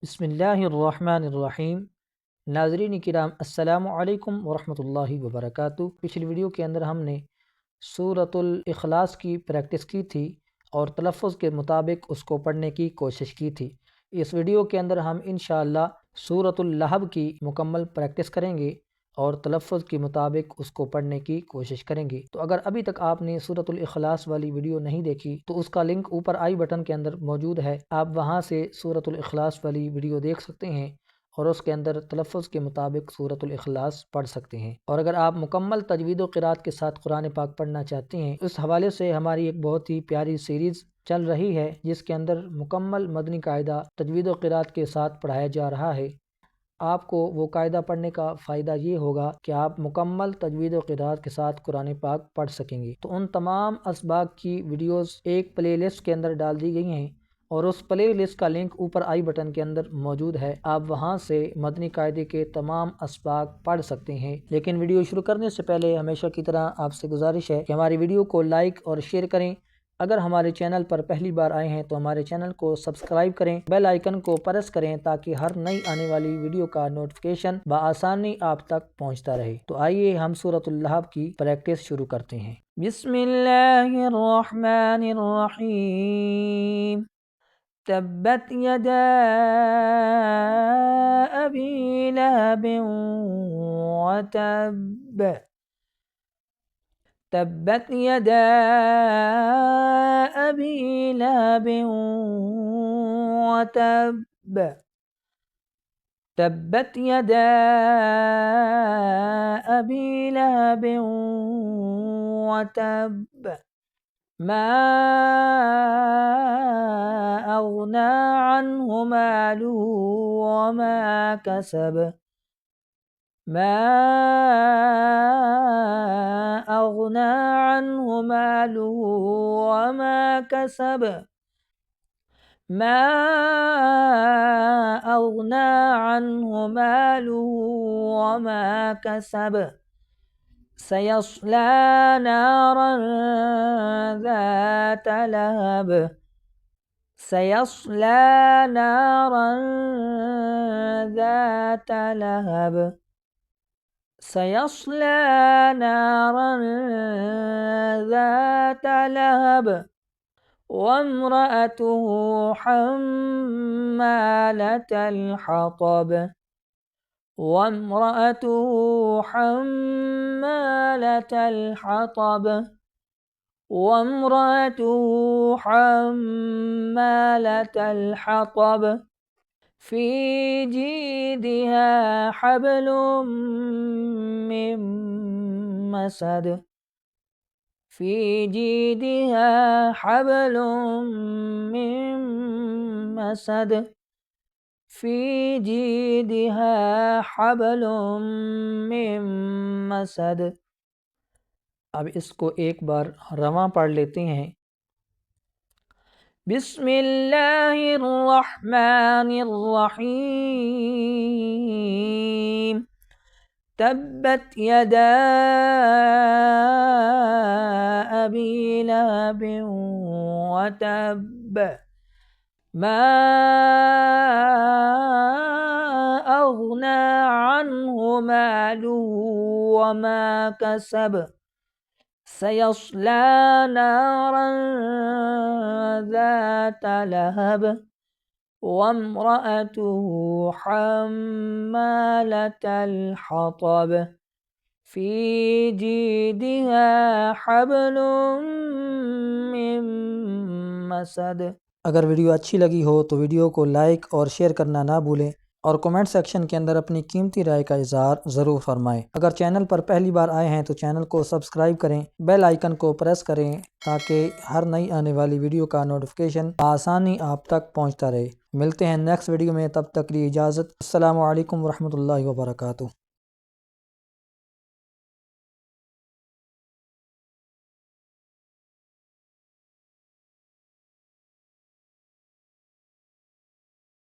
बिस्मिल्लाहिर्रहमानिर्रहीम। नाज़रीन किराम, अस्सलामु अलैकुम वरहमतुल्लाहि वबरकातुहू। पिछली वीडियो के अंदर हमने सूरतुल इखलास की प्रैक्टिस की थी और तलफ़्फ़ुज़ के मुताबिक उसको पढ़ने की कोशिश की थी। इस वीडियो के अंदर हम इंशाअल्लाह सूरतुल लहब की मुकम्मल प्रैक्टिस करेंगे और तलफ़्फ़ुज़ के मुताबिक उसको पढ़ने की कोशिश करेंगे। तो अगर अभी तक आपने सूरतुल इखलास वाली वीडियो नहीं देखी तो उसका लिंक ऊपर आई बटन के अंदर मौजूद है, आप वहां से सूरतुल इखलास वाली वीडियो देख सकते हैं और उसके अंदर तलफ़्फ़ुज़ के मुताबिक सूरतुल इखलास पढ़ सकते हैं। और अगर आप मुकम्मल तजवीद व क़िराअत के साथ कुरान पाक पढ़ना चाहते हैं, उस हवाले से हमारी एक बहुत ही प्यारी सीरीज़ चल रही है जिसके अंदर मुकम्मल मदनी कायदा तजवीद व क़िराअत के साथ पढ़ाया जा रहा है। आपको वो कायदा पढ़ने का फ़ायदा ये होगा कि आप मुकम्मल तजवीद व क़िराअत के साथ कुरान पाक पढ़ सकेंगे। तो उन तमाम असबाक की वीडियोस एक प्लेलिस्ट के अंदर डाल दी गई हैं और उस प्लेलिस्ट का लिंक ऊपर आई बटन के अंदर मौजूद है, आप वहां से मदनी कायदे के तमाम असबाक पढ़ सकते हैं। लेकिन वीडियो शुरू करने से पहले हमेशा की तरह आपसे गुजारिश है कि हमारी वीडियो को लाइक और शेयर करें। अगर हमारे चैनल पर पहली बार आए हैं तो हमारे चैनल को सब्सक्राइब करें, बेल आइकन को प्रेस करें ताकि हर नई आने वाली वीडियो का नोटिफिकेशन बआसानी आप तक पहुंचता रहे। तो आइए हम सूरतुल लहब की प्रैक्टिस शुरू करते हैं। बिस्मिल्लाहिर्रहमानिर्रहीम। तब्बत यदा अबी लहबिन व तब। तब्बत यदा अबी लहबिन व तब। तब्बत यदा अबी लहबिन व तब। मा अग़ना अन्हु मालुहु व मा कसब। मा अग़ना अन्हु मालुहु व मा कसब। मा अग़ना अन्हु मालुहु व मा कसब। सयस्ला नारन ज़ात लहब। सयस्ला नारन ज़ात लहब। सयस्ला नारन ज़ात लहब। वम्रअतुहु हम्मालतल हतब। वम्रअतुहु हम्मालतल हतब। वम्रअतुहु हम्मालतल हतब। फ़ी जीदिहा हब्लुम मिन मसद। फ़ी जीदिहा हब्लुम मिन मसद। फ़ी जीदिहा हब्लुम मिन मसद। अब इसको एक बार रवां पढ़ लेते हैं। बिस्मिल्लाहिर्रहमानिर्रहीम। तब्बत यदा अबी लहबिन व तब। मा अग़ना अन्हु मालुहु व मा कसब। सयस्ला नारन ज़ात लहब। वम्रअतुहु हम्मालतल हतब। फ़ी जीदिहा हब्लुम मिन मसद। अगर वीडियो अच्छी लगी हो तो वीडियो को लाइक और शेयर करना ना भूलें और कमेंट सेक्शन के अंदर अपनी कीमती राय का इज़हार ज़रूर फरमाएं। अगर चैनल पर पहली बार आए हैं तो चैनल को सब्सक्राइब करें, बेल आइकन को प्रेस करें ताकि हर नई आने वाली वीडियो का नोटिफिकेशन आसानी आप तक पहुंचता रहे। मिलते हैं नेक्स्ट वीडियो में, तब तक के लिए इजाज़त। अस्सलामु अलैकुम वरहमतुल्लाहि वबरकातुहू।